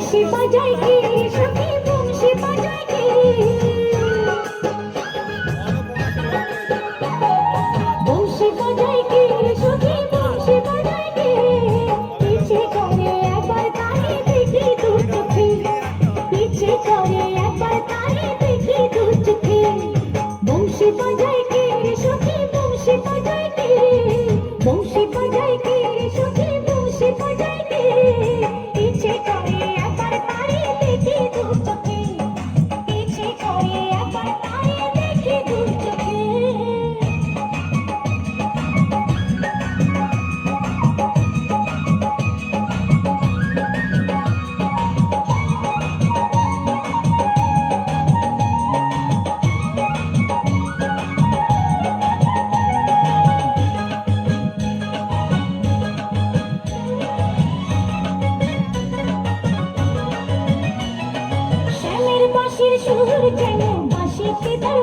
বংশী বাজায় কে সখী বংশী বাজায় কে বংশী বাজায় কে সখী বংশী বাজায় কে পিছে করে একবার তারে দেখি দু চোখে পিছে করে একবার তারে দেখি দু চোখে বংশী বাজায় কে সখী বংশী বাজায় কে বংশী বাজায় কে সখী বংশী বাজায় কে পিছে করে একবার তারে দেখি দু চোখে পিছে করে একবার তারে দেখি দু চোখে শ্যামের বাঁশির সুর যেন বাঁশিতে তার